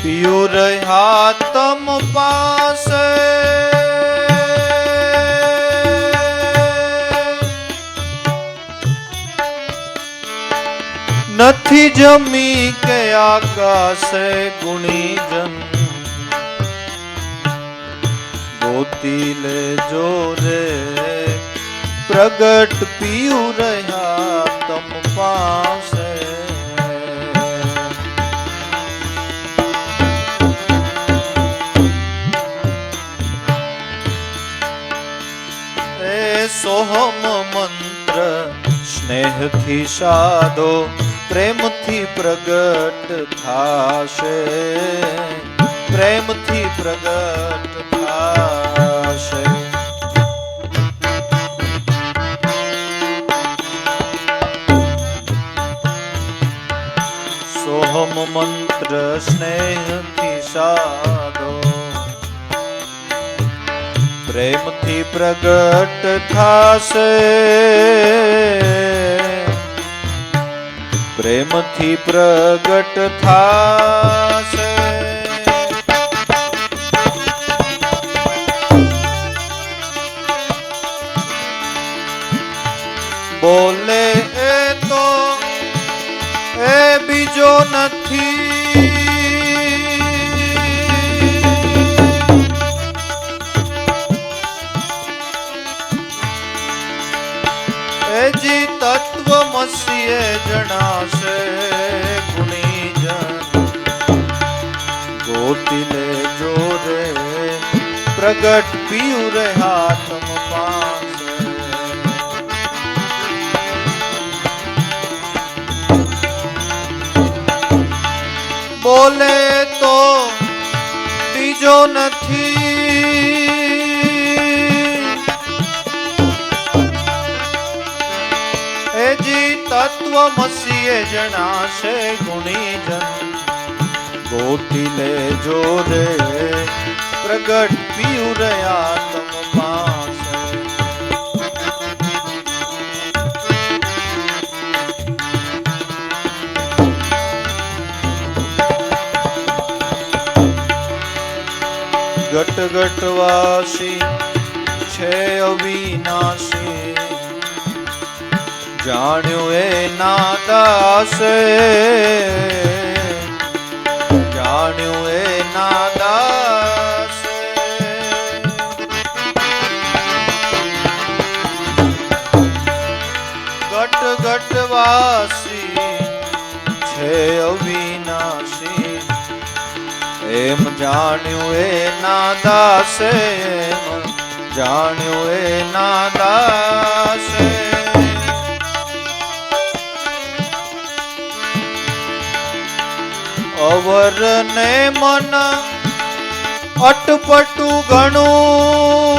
પિયું રહ્યા તમ પાસે નથી જમી કે આકાશે ગુણીજન ગોતી લેજો રે પ્રગટ પિયું રહ્યા તમ પાસે સોહમ મંત્ર સ્નેહથી સાધો પ્રેમથી પ્રગટ થાશે પ્રેમથી પ્રગટ થાશે સોહમ મંત્ર સ્નેહથી સાધો પ્રેમથી પ્રગટ થાશે પ્રેમથી પ્રગટ થાશે બોલે એ તો એ બીજો નથી જી તત્વમસીએ જણાશે ગુણીજન ગોતી લેજો રે પ્રગટ પિયું રહ્યા તમ પાસે બોલે તો બીજો નથી તત્વમસીએ જણાશે ગુણીજન ગોતી લેજો રે પ્રગટ પિયું રહ્યા તમ પાસે ઘટ ઘટવાસી છે અવિનાશી જાણ્યું એ નાદાસે જાણ્યું એ નાદાસે ઘટ ઘટવાસી છે અવિનાશી એમ જાણ્યું એ નાદાસે એમ જાણ્યું એ નાદાસે અવર ને મન અટપટું ઘણું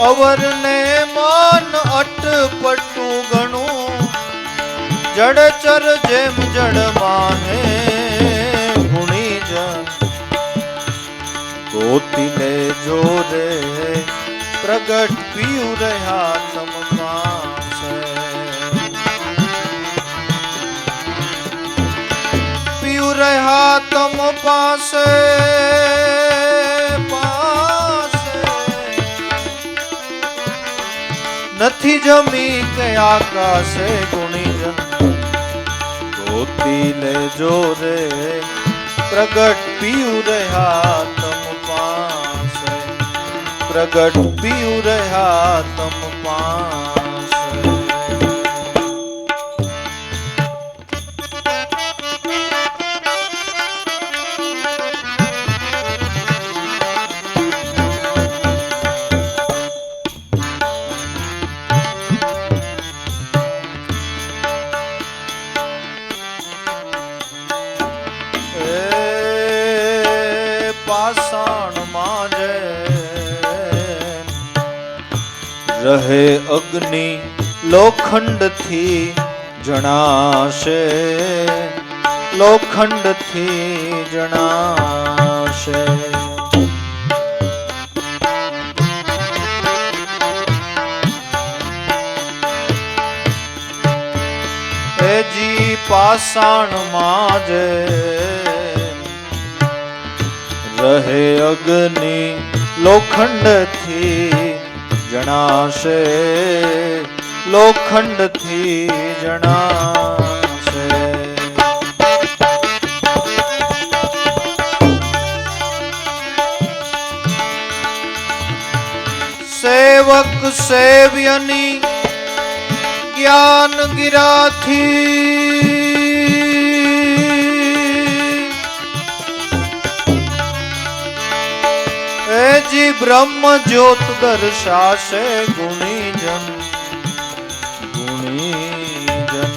અવર ને મન અટપટું ઘણું જડચર જેમ જડ માહે ગુણીજન ગોતી લેજો રે પ્રગટ પિયું રહ્યા તમ પાસે પિયું રહ્યા તમ પાસે નથી જમી કે આકાશે ગુણીજન ગોતી લેજો રે પ્રગટ પિયું રહ્યા તમ પાસે પ્રગટ પિયું રહ્યા તમ પાસે પાષાણમાં રહે અગ્નિ લોખંડથી જણાશે લોખંડથી જણાશે. જી પાષાણમાં જે રહે અગ્નિ લોખંડથી જણાશે, લોખંડથી જણાશે. સેવક સેવ્યની જ્ઞાન ગિરાથી જી બ્રહ્મ જ્યોત દર્શાશે. ગુણીજન ગુણીજન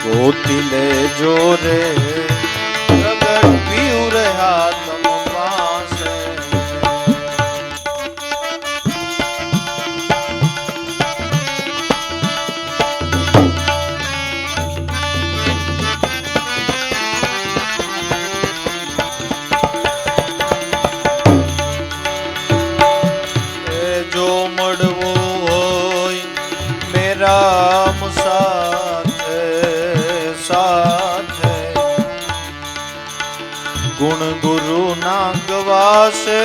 ગોતી લેજો રે પ્રગટ પીઉ રહ્યા તમ પાસે. રામ સાથે સાથે ગુણ ગુરુ ના ગવાશે,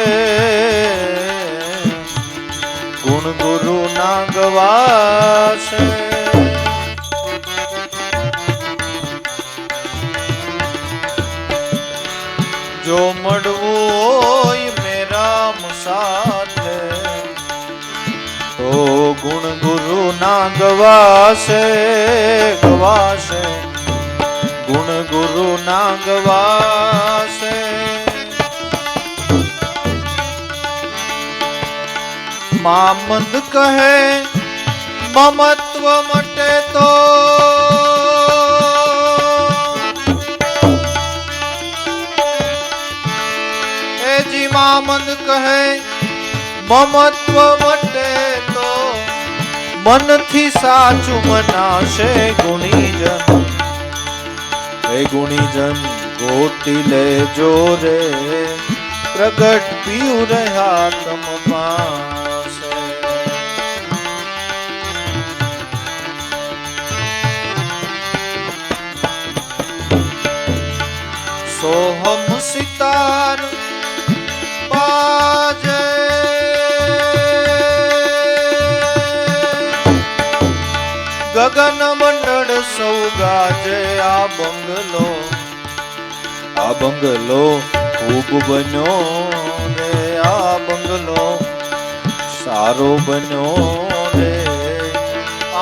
ગુણ ગુરુ ના ગવાશે. જો મળવું હોય મેરા સાથે તો ગુણ ગુરુ ના ગવાશે, ગવાશે. ગુણ ગુરુ ના ગવાશે. મામંદ કહે મમત્વ મટે તો જી મામંદ કહે મમત્વ મટે તો મનથી સાચું મનાશે. ગુણીજન હે ગુણીજન ગોતી લેજો રે પ્રગટ પીઉ રહ્યા તમ પાસે. સોહમ સિતાર બાજે ગગન મંડળ સૌ ગાજે. આ બંગલો ખૂબ બન્યો રે, આ બંગલો સારો બન્યો રે.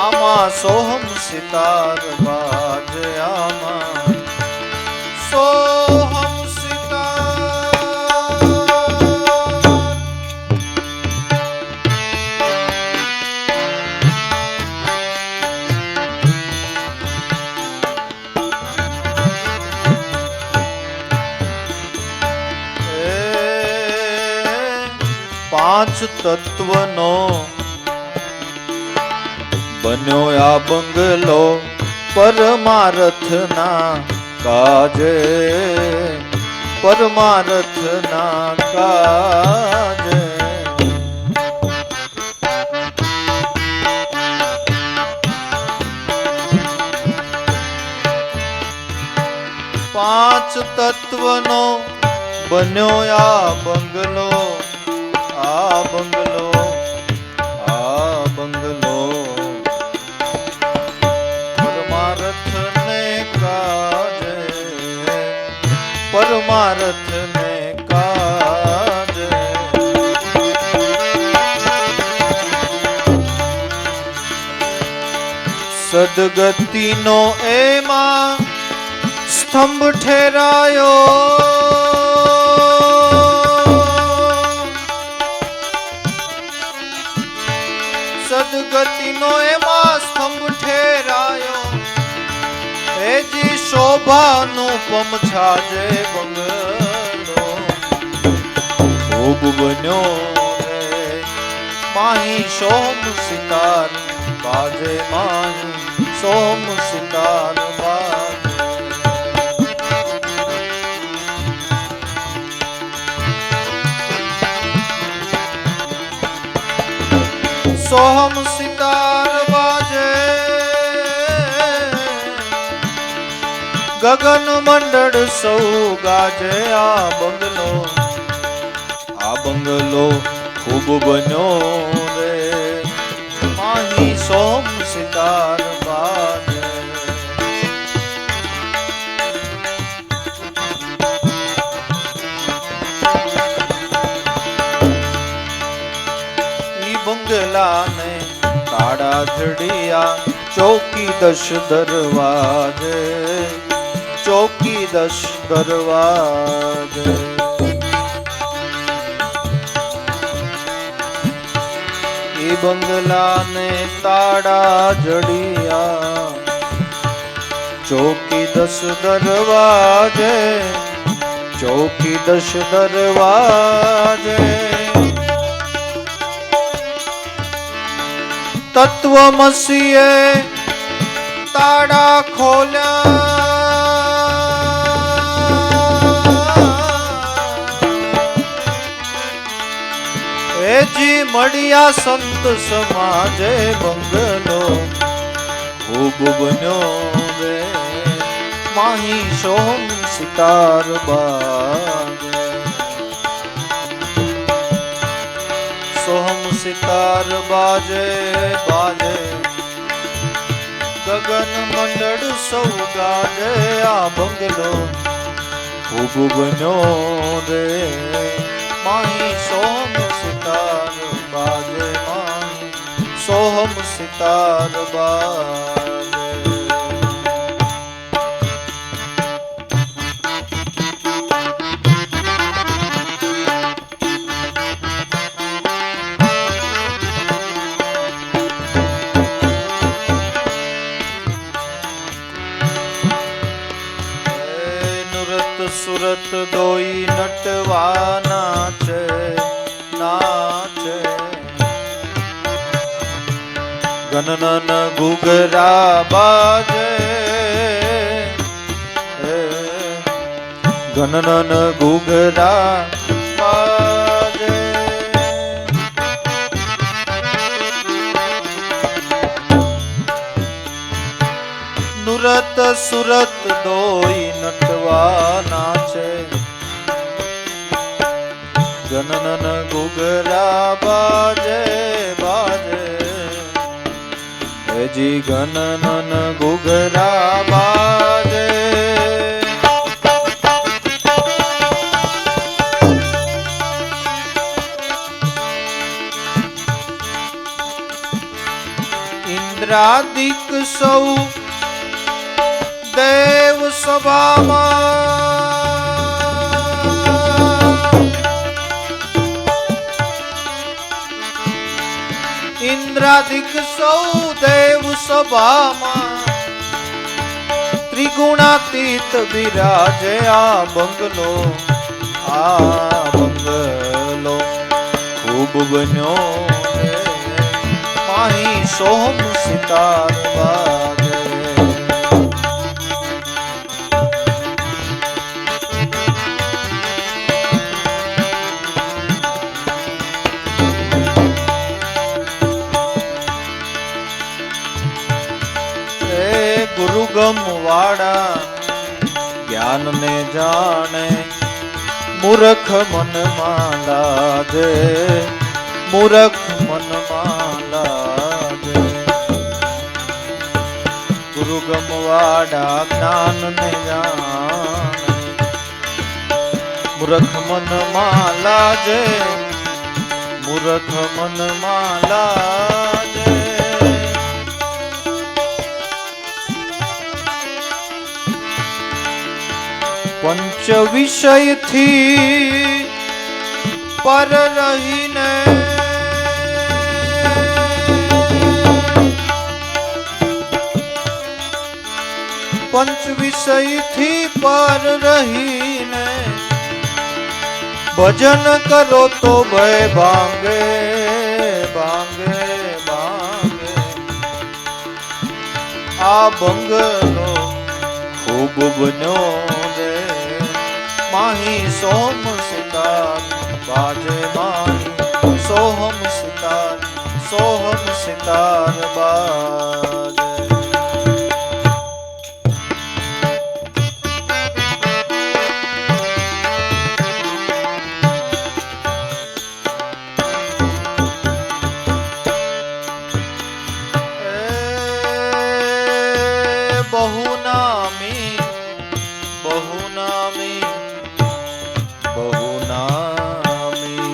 આમાં સોહમ સિતાર બાજે, આમાં સોહમ સિતાર. પાંચ તત્વનો બન્યો આ બંગલો પરમાર્થના કાજે, પરમાર્થના કાજે. પાંચ તત્વનો બન્યો આ બંગલો, આ બંગલો, આ બંગલો પરમાર્થને કાજે, પરમાર્થને કાજે. સદગતિનો એમાં સ્તંભ ઠેરાયો. સદગતિનો એમાં સ્તંભ ઠેરાયો. જી શોભાનું પમછાજે બંગલો ખૂબ બન્યો રે. માહી સોમ સિતાર બાજે, માહી સોમ સિતાર બાજે. સોહમ સિતાર બાજે ગગન મંડળ સૌ ગાજે આ બંગલો ખૂબ બન્યો રે માહી સોમ સિતાર બાજે ઈ બંગલાને તાળા જડિયા ચોકી 10 દરવાજે ચોકી 10 દરવાજે એ બંગલાને તાળા જડિયા ચોકી 10 દરવાજે ચોકી 10 દરવાજે તત્વમસીએ તાળા ખોલ્યા એજી મળ્યા સંત સમાજે બંગલો ખૂબ બન્યો રે માહી સોમ સિતાર બાજે સોહમ સિતાર બાજે બાજે ગગન મંડળ સૌ ગાજે આ બંગલો ખૂબ બન્યો રે માહી સોહમ સિતાર બાજે માહી સોહમ સિતાર બાજે સુરત દોઈ નટવા નાચે નાચે ગનનન ઘુઘરા બાજે ગનનન ઘુઘરા બાજે નુરત સુરત દોઈ નટવા નાચે ગનનન ઘુઘરા બાજે બાજે જી ગનનન ઘુઘરા બાજે ઇન્દ્રાદિક સૌ દેવ સભામાં ઇન્દ્રાદિક સૌ દેવ સભામાં ત્રિગુણાતીત બિરાજે આ બંગલો ખૂબ બન્યો રે માહી સોહમ સિતાર બાજે ગુરુગમ વાળા જ્ઞાન ને જાણે મૂર્ખ મનમાં લાગે મૂર્ખ મનમાં લાગે ગુરુગમ વાળા જ્ઞાન ને જાણે મૂર્ખ મનમાં લાગે મૂર્ખ મનમાં લાગે પંચ વિષયથી પર રહીને પંચ વિષયથી પર રહીને ભજન કરો તો ભય ભાંગે ભાંગે ભાંગે આ બંગલો ખૂબ બન્યો માહી સોમ સિતાર બાજે માહી સોહમ સિતાર સોહમ સિતાર બાજે. બહુનામી બહુનામી બહુનામી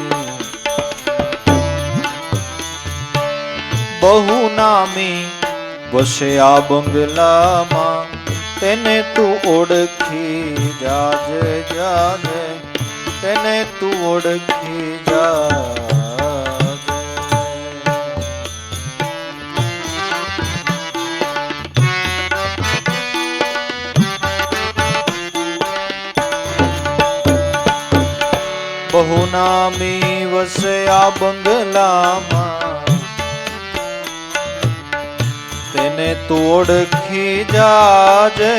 બહુનામી વસે આ બંગલામાં, તેને તું ઓળખી જાજે જાજે, તેને તું ઓળખી જાજે. બહુનામી વસે આ બંગલામાં, તેને તું ઓળખી જાજે,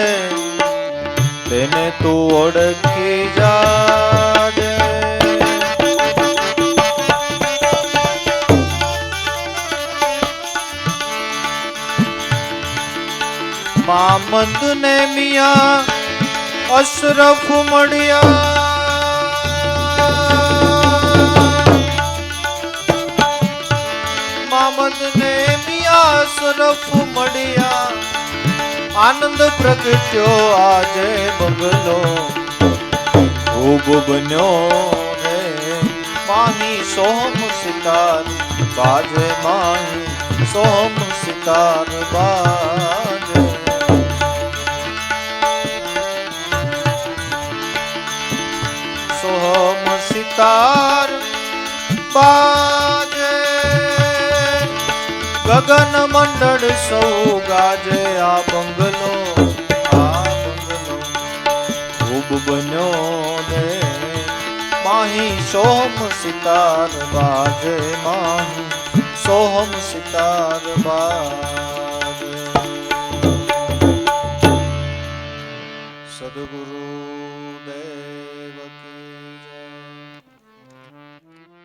તેને તું ઓળખી જાજે. મામદ ને મિયા અશરફ મળ્યા, મામદ ને મિયા અશરફ મળ્યા, આનંદ પ્રગટ્યો આજે બંગલો ખૂબ બન્યો રે. માહી સોહમ સિતાર બાજે, માહી સોહમ સિતાર બાજે. સોહમ સિતાર બાજે, ગગન મંડળ સૌ ગાજે. આ બંગલો ખૂબ બન્યો ને, માહી સોહમ સિતાર બાજે, માહી સોહમ સિતાર બાજે.